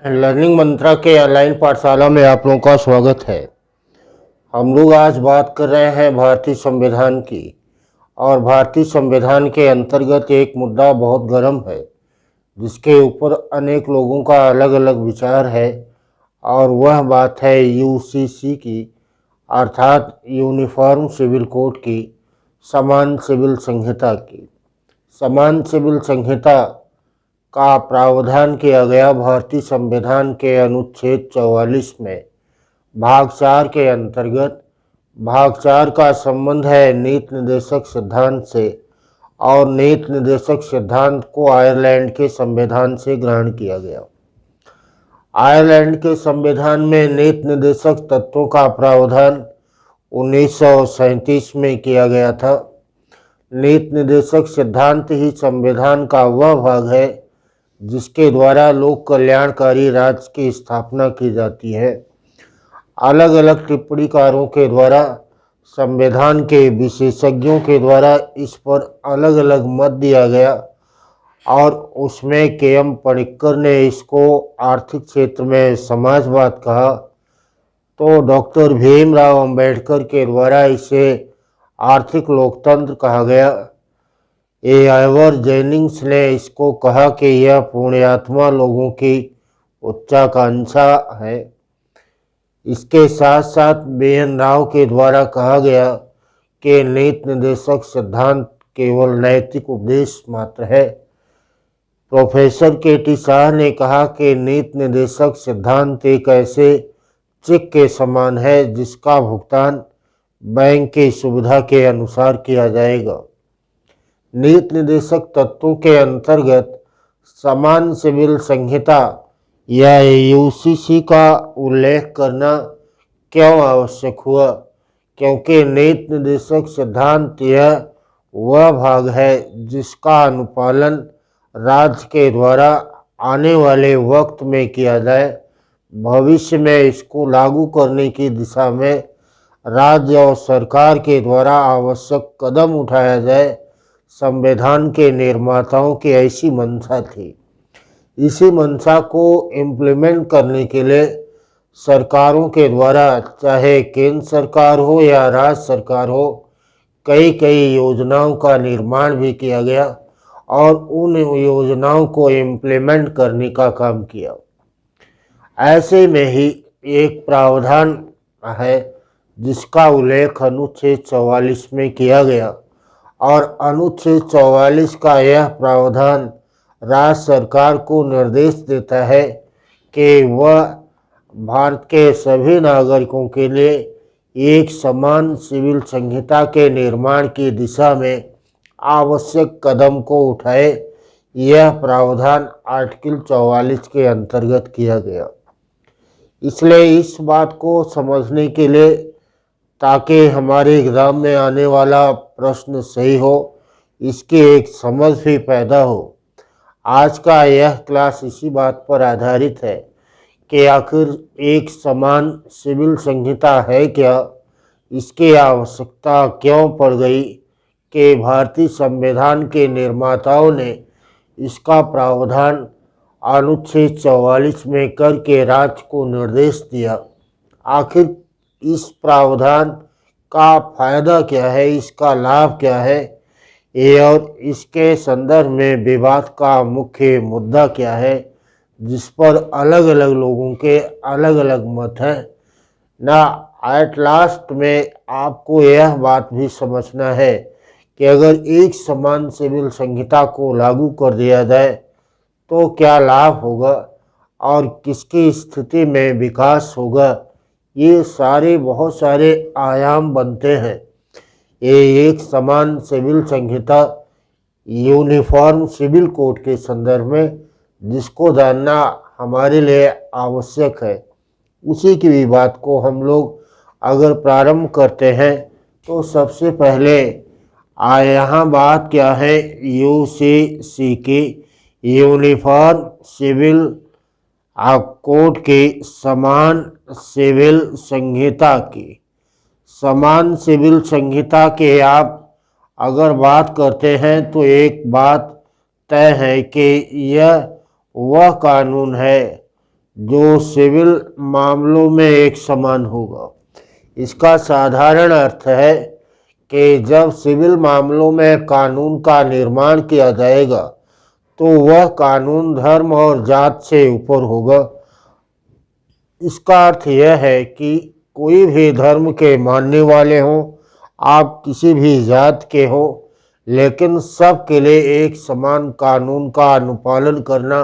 Learning मंत्रा के online पाठशाला में आप लोगों का स्वागत है। हम लोग आज बात कर रहे हैं भारतीय संविधान की। और भारतीय संविधान के अंतर्गत एक मुद्दा बहुत गर्म है, जिसके ऊपर अनेक लोगों का अलग अलग विचार है। और वह बात है यूसीसी की, अर्थात यूनिफॉर्म सिविल कोड की, समान सिविल संहिता की। समान सिविल संहिता का प्रावधान किया गया भारतीय संविधान के अनुच्छेद 44 में भाग 4 के अंतर्गत। भाग 4 का संबंध है नीति निर्देशक सिद्धांत से, और नीति निर्देशक सिद्धांत को आयरलैंड के संविधान से ग्रहण किया गया। आयरलैंड के संविधान में नीति निर्देशक तत्वों का प्रावधान 1937 में किया गया था। नीति निर्देशक सिद्धांत ही संविधान का वह भाग है जिसके द्वारा लोक कल्याणकारी राज्य की स्थापना की जाती है। अलग अलग टिप्पणीकारों के द्वारा, संविधान के विशेषज्ञों के द्वारा इस पर अलग अलग मत दिया गया, और उसमें के.एम. पणिक्कर ने इसको आर्थिक क्षेत्र में समाजवाद कहा, तो डॉक्टर भीमराव अंबेडकर के द्वारा इसे आर्थिक लोकतंत्र कहा गया। आइवर जेनिंग्स ने इसको कहा कि यह पुण्यात्मा लोगों की उच्चाकांक्षा है। इसके साथ साथ बी.एन. राव के द्वारा कहा गया कि नीति निर्देशक सिद्धांत केवल नैतिक उपदेश मात्र है। Professor K.T.. शाह ने कहा कि नीति निर्देशक सिद्धांत एक ऐसे चेक के समान है जिसका भुगतान बैंक की सुविधा के अनुसार किया जाएगा। नीति निर्देशक तत्वों के अंतर्गत समान सिविल संहिता या यूसीसी का उल्लेख करना क्यों आवश्यक हुआ? क्योंकि नीति निर्देशक सिद्धांत यह वह भाग है जिसका अनुपालन राज्य के द्वारा आने वाले वक्त में किया जाए। भविष्य में इसको लागू करने की दिशा में राज्य और सरकार के द्वारा आवश्यक कदम उठाया जाए। संविधान के निर्माताओं की ऐसी मंशा थी। इसी मंशा को इम्प्लीमेंट करने के लिए सरकारों के द्वारा, चाहे केंद्र सरकार हो या राज्य सरकार हो, कई योजनाओं का निर्माण भी किया गया और उन योजनाओं को इम्प्लीमेंट करने का काम किया। ऐसे में ही एक प्रावधान है जिसका उल्लेख अनुच्छेद 44 में किया गया, और अनुच्छेद 44 का यह प्रावधान राज्य सरकार को निर्देश देता है कि वह भारत के सभी नागरिकों के लिए एक समान सिविल संहिता के निर्माण की दिशा में आवश्यक कदम को उठाए। यह प्रावधान आर्टिकल 44 के अंतर्गत किया गया। इसलिए इस बात को समझने के लिए, ताकि हमारे एग्ज़ाम में आने वाला प्रश्न सही हो, इसकी एक समझ भी पैदा हो, आज का यह क्लास इसी बात पर आधारित है कि आखिर एक समान सिविल संहिता है क्या, इसकी आवश्यकता क्यों पड़ गई कि भारतीय संविधान के निर्माताओं ने इसका प्रावधान अनुच्छेद 44 में करके राज्य को निर्देश दिया। आखिर इस प्रावधान का फायदा क्या है, इसका लाभ क्या है, और इसके संदर्भ में विवाद का मुख्य मुद्दा क्या है, जिस पर अलग अलग लोगों के अलग अलग मत हैं ना। एट लास्ट में आपको यह बात भी समझना है कि अगर एक समान सिविल संहिता को लागू कर दिया जाए तो क्या लाभ होगा और किसकी स्थिति में विकास होगा। ये सारे बहुत सारे आयाम बनते हैं। ये एक समान सिविल संहिता, यूनिफॉर्म सिविल कोड के संदर्भ में, जिसको जानना हमारे लिए आवश्यक है, उसी की भी बात को हम लोग अगर प्रारंभ करते हैं तो सबसे पहले यहाँ बात क्या है, यूसीसी की, यूनिफॉर्म सिविल कोड की समान सिविल संहिता की। समान सिविल संहिता के आप अगर बात करते हैं तो एक बात तय है कि यह वह कानून है जो सिविल मामलों में एक समान होगा। इसका साधारण अर्थ है कि जब सिविल मामलों में कानून का निर्माण किया जाएगा तो वह कानून धर्म और जात से ऊपर होगा। इसका अर्थ यह है कि कोई भी धर्म के मानने वाले हों, आप किसी भी जात के हो, लेकिन सब के लिए एक समान कानून का अनुपालन करना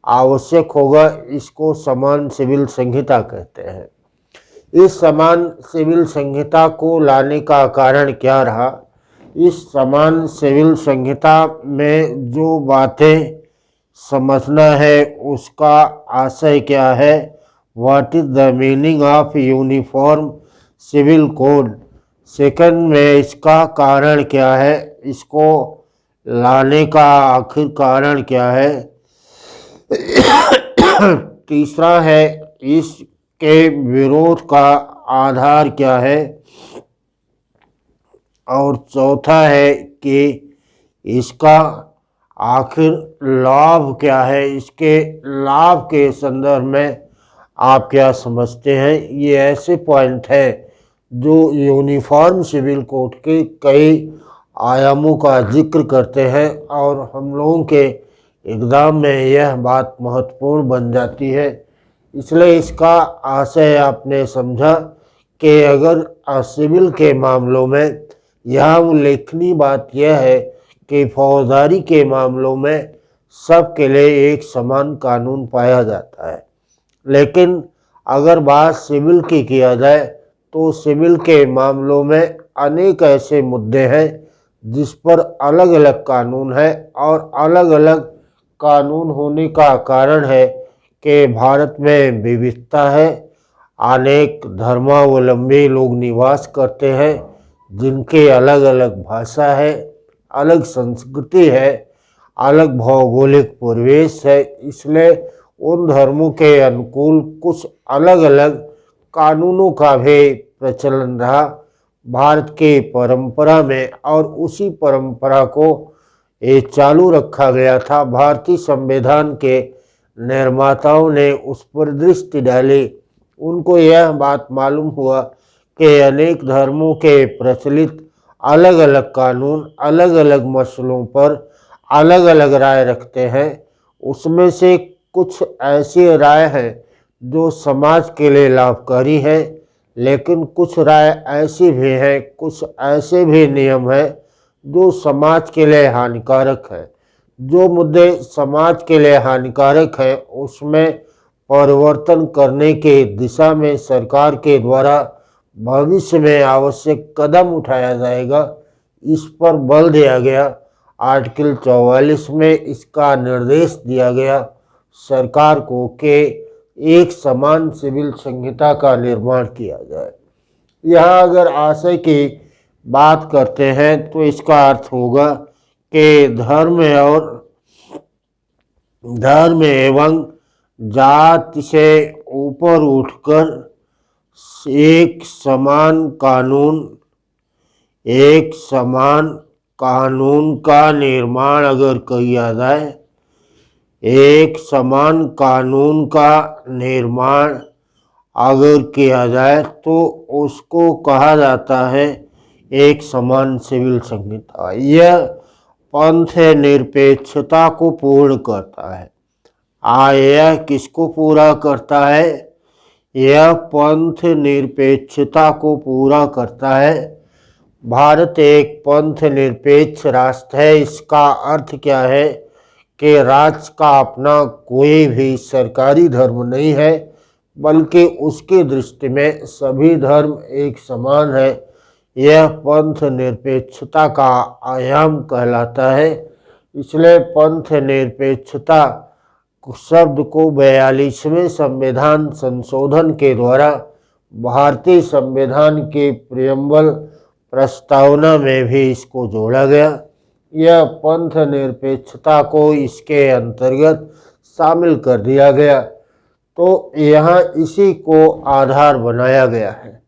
आवश्यक होगा। इसको समान सिविल संहिता कहते हैं। इस समान सिविल संहिता को लाने का कारण क्या रहा? इस समान सिविल संहिता में जो बातें समझना है उसका आशय क्या है? What is the meaning of uniform civil code? Second में इसका कारण क्या है? इसको लाने का आखिर कारण क्या है? तीसरा है इसके विरोध का आधार क्या है? और चौथा है कि इसका आखिर लाभ क्या है? इसके लाभ के संदर्भ में आप क्या समझते हैं? ये ऐसे पॉइंट है जो यूनिफॉर्म सिविल कोड के कई आयामों का जिक्र करते हैं और हम लोगों के एग्ज़ाम में यह बात महत्वपूर्ण बन जाती है। इसलिए इसका आशय आपने समझा कि अगर सिविल के मामलों में यहाँ उल्लेखनीय बात यह है कि फौजदारी के मामलों में सब के लिए एक समान कानून पाया जाता है, लेकिन अगर बात सिविल की किया जाए तो सिविल के मामलों में अनेक ऐसे मुद्दे हैं जिस पर अलग अलग कानून है और अलग अलग कानून होने का कारण है कि भारत में विविधता है। अनेक धर्मावलंबी लोग निवास करते हैं जिनके अलग अलग भाषा है, अलग संस्कृति है, अलग भौगोलिक परिवेश है। इसलिए उन धर्मों के अनुकूल कुछ अलग अलग कानूनों का भी प्रचलन रहा भारत के परंपरा में, और उसी परंपरा को ये चालू रखा गया था। भारतीय संविधान के निर्माताओं ने उस पर दृष्टि डाली। उनको यह बात मालूम हुआ कि अनेक धर्मों के प्रचलित अलग अलग कानून अलग अलग मसलों पर अलग अलग राय रखते हैं। उसमें से कुछ ऐसी राय है जो समाज के लिए लाभकारी है, लेकिन कुछ राय ऐसी भी है, कुछ ऐसे भी नियम है जो समाज के लिए हानिकारक है। जो मुद्दे समाज के लिए हानिकारक है उसमें परिवर्तन करने के दिशा में सरकार के द्वारा भविष्य में आवश्यक कदम उठाया जाएगा, इस पर बल दिया गया। आर्टिकल 44 में इसका निर्देश दिया गया सरकार को कि एक समान सिविल संहिता का निर्माण किया जाए। यहाँ अगर आशय की बात करते हैं तो इसका अर्थ होगा कि धर्म एवं जाति से ऊपर उठकर एक समान कानून का निर्माण अगर किया जाए, एक समान कानून का निर्माण अगर किया जाए तो उसको कहा जाता है एक समान सिविल संहिता। यह पंथ निरपेक्षता को पूर्ण करता है। यह किसको पूरा करता है? यह पंथ निरपेक्षता को पूरा करता है। भारत एक पंथ निरपेक्ष राष्ट्र है। इसका अर्थ क्या है कि राज्य का अपना कोई भी सरकारी धर्म नहीं है, बल्कि उसकी दृष्टि में सभी धर्म एक समान है। यह पंथ निरपेक्षता का आयाम कहलाता है। इसलिए पंथ निरपेक्षता शब्द को 42वें संविधान संशोधन के द्वारा भारतीय संविधान के प्रियम्बल प्रस्तावना में भी इसको जोड़ा गया। यह पंथ निरपेक्षता को इसके अंतर्गत शामिल कर दिया गया, तो यहाँ इसी को आधार बनाया गया है।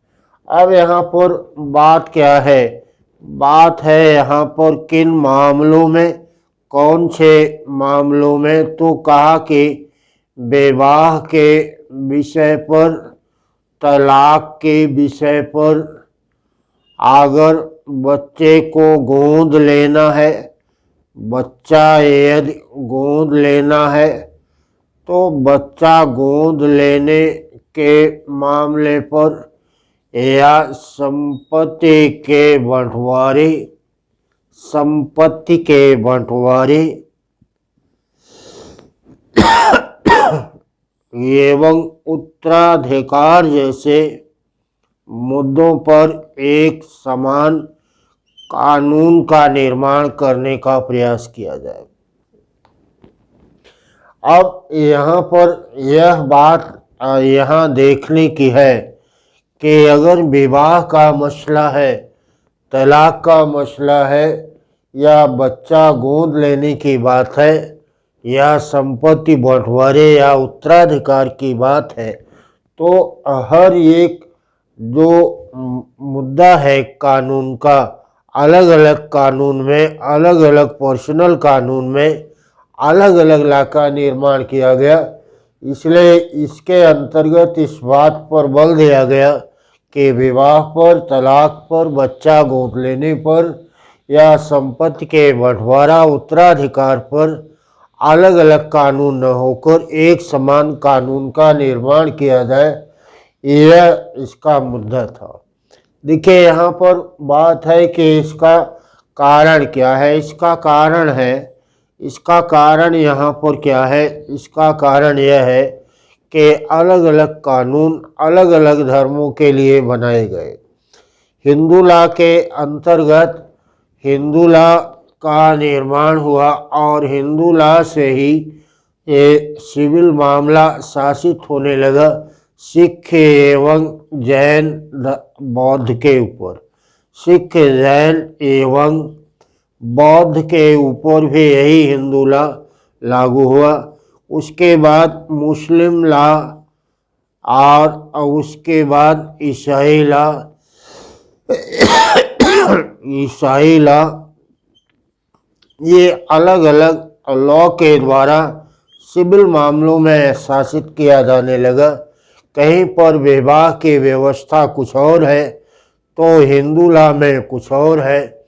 अब यहाँ पर बात क्या है? बात है यहाँ पर किन मामलों में, कौन से मामलों में? तो कहा कि विवाह के विषय पर, तलाक के विषय पर, अगर बच्चे को गोद लेना है, बच्चा यदि गोद लेना है तो बच्चा गोद लेने के मामले पर या संपत्ति के बंटवारे एवं उत्तराधिकार जैसे मुद्दों पर एक समान कानून का निर्माण करने का प्रयास किया जाए। अब यहाँ पर यह बात यहाँ देखने की है कि अगर विवाह का मसला है, तलाक का मसला है, या बच्चा गोद लेने की बात है, या संपत्ति बंटवारे या उत्तराधिकार की बात है, तो हर एक जो मुद्दा है कानून का, अलग अलग कानून में, अलग अलग पर्सनल कानून में अलग अलग लॉ का निर्माण किया गया। इसलिए इसके अंतर्गत इस बात पर बल दिया गया कि विवाह पर, तलाक पर, बच्चा गोद लेने पर या संपत्ति के बंटवारा, उत्तराधिकार पर अलग अलग कानून न होकर एक समान कानून का निर्माण किया जाए, यह इसका मुद्दा था। देखिए यहाँ पर बात है कि इसका कारण क्या है। इसका कारण यहाँ पर क्या है? इसका कारण यह है कि अलग अलग कानून अलग अलग धर्मों के लिए बनाए गए। हिंदू लॉ के अंतर्गत हिंदू लॉ का निर्माण हुआ और हिंदू लॉ से ही ये सिविल मामला शासित होने लगा सिख एवं जैन बौद्ध के ऊपर। सिख, जैन एवं बौद्ध के ऊपर भी यही हिंदू लॉ लागू हुआ। उसके बाद मुस्लिम लॉ और उसके बाद ईसाई लॉ, ये अलग अलग लॉ के द्वारा सिविल मामलों में शासित किया जाने लगा। कहीं पर विवाह की व्यवस्था कुछ और है तो हिंदू लॉ में कुछ और है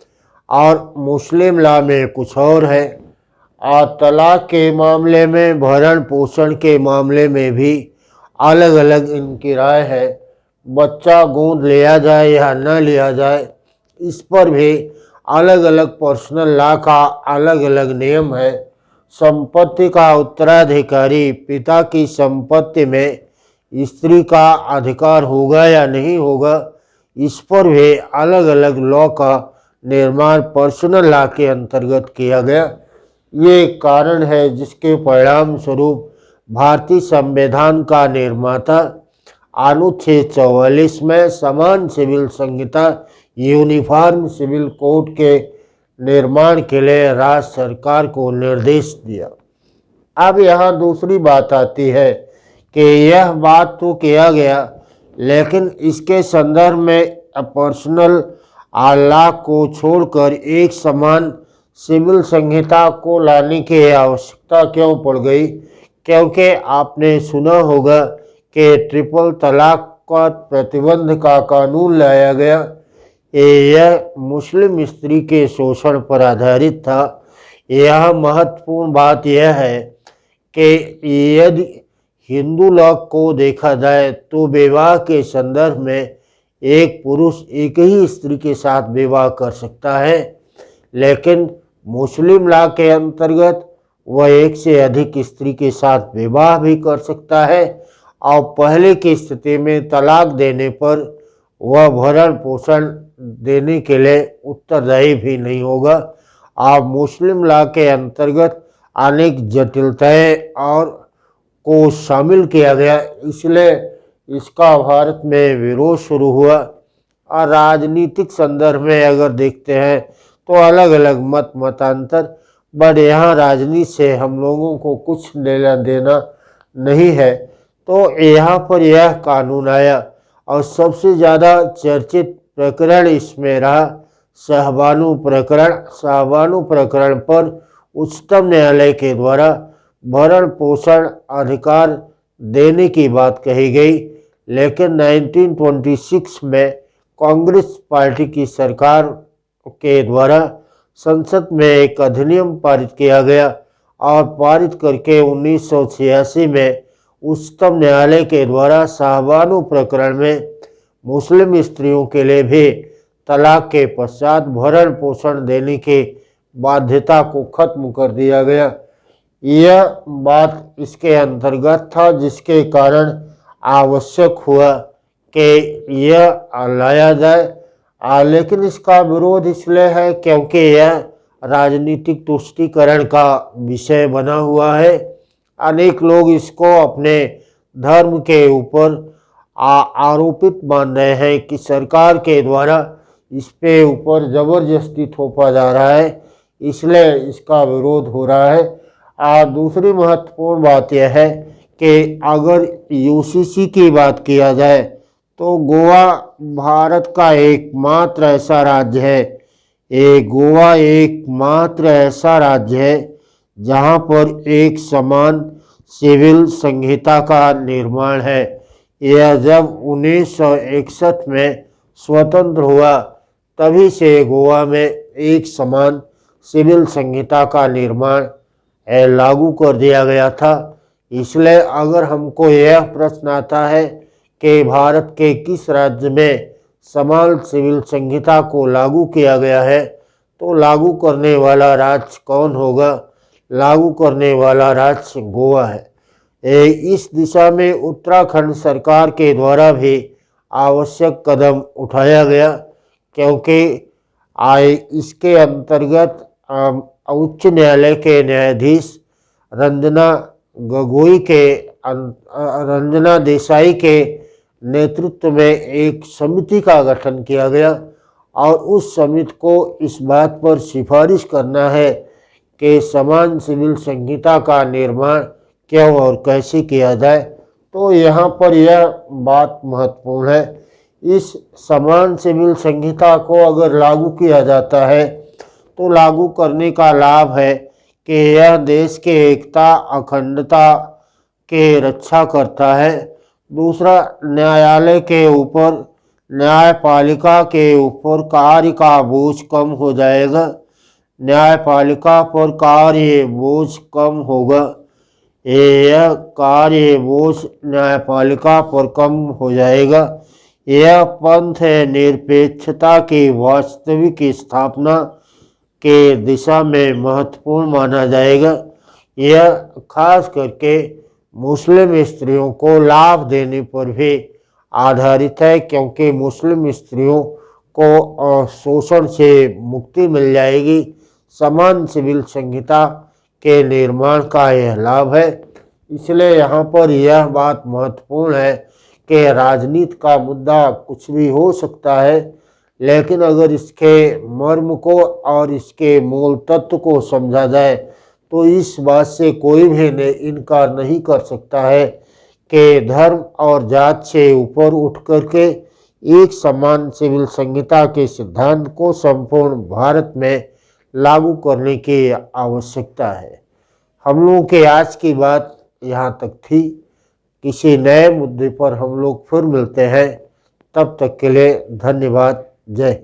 और मुस्लिम लॉ में कुछ और है। और तलाक के मामले में, भरण पोषण के मामले में भी अलग अलग इनकी राय है। बच्चा गोद लिया जाए या न लिया जाए, इस पर भी अलग अलग पर्सनल लॉ का अलग अलग नियम है। संपत्ति का उत्तराधिकारी, पिता की संपत्ति में स्त्री का अधिकार होगा या नहीं होगा, इस पर भी अलग अलग लॉ का निर्माण पर्सनल लॉ के अंतर्गत किया गया। ये कारण है जिसके परिणाम स्वरूप भारतीय संविधान का निर्माता अनुच्छेद 44 में समान सिविल संहिता, यूनिफॉर्म सिविल कोड के निर्माण के लिए राज्य सरकार को निर्देश दिया। अब यहाँ दूसरी बात आती है कि यह बात तो किया गया, लेकिन इसके संदर्भ में पर्सनल लॉ को छोड़कर एक समान सिविल संहिता को लाने की आवश्यकता क्यों पड़ गई? क्योंकि आपने सुना होगा कि ट्रिपल तलाक का प्रतिबंध का कानून लाया गया। यह मुस्लिम स्त्री के शोषण पर आधारित था। यह महत्वपूर्ण बात यह है कि यदि हिंदू लॉ को देखा जाए तो विवाह के संदर्भ में एक पुरुष एक ही स्त्री के साथ विवाह कर सकता है, लेकिन मुस्लिम लॉ के अंतर्गत वह एक से अधिक स्त्री के साथ विवाह भी कर सकता है और पहले की स्थिति में तलाक देने पर वह भरण पोषण देने के लिए उत्तरदायी भी नहीं होगा। और मुस्लिम लॉ के अंतर्गत अनेक जटिलताएं और को शामिल किया गया, इसलिए इसका भारत में विरोध शुरू हुआ। और राजनीतिक संदर्भ में अगर देखते हैं तो अलग अलग मतांतर, बट यहाँ राजनीति से हम लोगों को कुछ लेना देना नहीं है। तो यहाँ पर यह कानून आया और सबसे ज़्यादा चर्चित प्रकरण इसमें रहा शाहबानो प्रकरण। शाहबानो प्रकरण पर उच्चतम न्यायालय के द्वारा भरण पोषण अधिकार देने की बात कही गई, लेकिन 1926 में कांग्रेस पार्टी की सरकार के द्वारा संसद में एक अधिनियम पारित किया गया और पारित करके 1986 में उच्चतम न्यायालय के द्वारा शाहबानो प्रकरण में मुस्लिम स्त्रियों के लिए भी तलाक के पश्चात भरण पोषण देने की बाध्यता को खत्म कर दिया गया। यह बात इसके अंतर्गत था, जिसके कारण आवश्यक हुआ कि यह लाया जाए। लेकिन इसका विरोध इसलिए है क्योंकि यह राजनीतिक तुष्टीकरण का विषय बना हुआ है। अनेक लोग इसको अपने धर्म के ऊपर आरोपित मान रहे हैं कि सरकार के द्वारा इस पे ऊपर जबरदस्ती थोपा जा रहा है, इसलिए इसका विरोध हो रहा है। दूसरी महत्वपूर्ण बात यह है कि अगर यूसीसी की बात किया जाए तो गोवा भारत का एकमात्र ऐसा राज्य है, गोवा एकमात्र ऐसा राज्य है जहां पर एक समान सिविल संहिता का निर्माण है। यह जब 1961 में स्वतंत्र हुआ तभी से गोवा में एक समान सिविल संहिता का निर्माण लागू कर दिया गया था। इसलिए अगर हमको यह प्रश्न आता है कि भारत के किस राज्य में समान सिविल संहिता को लागू किया गया है, तो लागू करने वाला राज्य कौन होगा? लागू करने वाला राज्य गोवा है। इस दिशा में उत्तराखंड सरकार के द्वारा भी आवश्यक कदम उठाया गया, क्योंकि इसके अंतर्गत उच्च न्यायालय के न्यायाधीश रंजना देसाई के नेतृत्व में एक समिति का गठन किया गया और उस समिति को इस बात पर सिफारिश करना है कि समान सिविल संहिता का निर्माण क्यों और कैसे किया जाए। तो यहाँ पर यह बात महत्वपूर्ण है। इस समान सिविल संहिता को अगर लागू किया जाता है तो लागू करने का लाभ है कि यह देश के एकता अखंडता के रक्षा करता है। दूसरा, न्यायपालिका के ऊपर कार्य का बोझ कम हो जाएगा, न्यायपालिका पर कार्य बोझ कम होगा। यह कार्य बोझ न्यायपालिका पर कम हो जाएगा। यह पंथ निरपेक्षता की वास्तविक स्थापना के दिशा में महत्वपूर्ण माना जाएगा। यह खास करके मुस्लिम स्त्रियों को लाभ देने पर भी आधारित है, क्योंकि मुस्लिम स्त्रियों को शोषण से मुक्ति मिल जाएगी। समान सिविल संहिता के निर्माण का यह लाभ है। इसलिए यहाँ पर यह बात महत्वपूर्ण है कि राजनीति का मुद्दा कुछ भी हो सकता है, लेकिन अगर इसके मर्म को और इसके मूल तत्व को समझा जाए तो इस बात से कोई भी इनकार नहीं कर सकता है कि धर्म और जात से ऊपर उठ करके एक समान सिविल संहिता के सिद्धांत को संपूर्ण भारत में लागू करने की आवश्यकता है। हम लोगों के आज की बात यहाँ तक थी। किसी नए मुद्दे पर हम लोग फिर मिलते हैं। तब तक के लिए धन्यवाद। जय हिंद।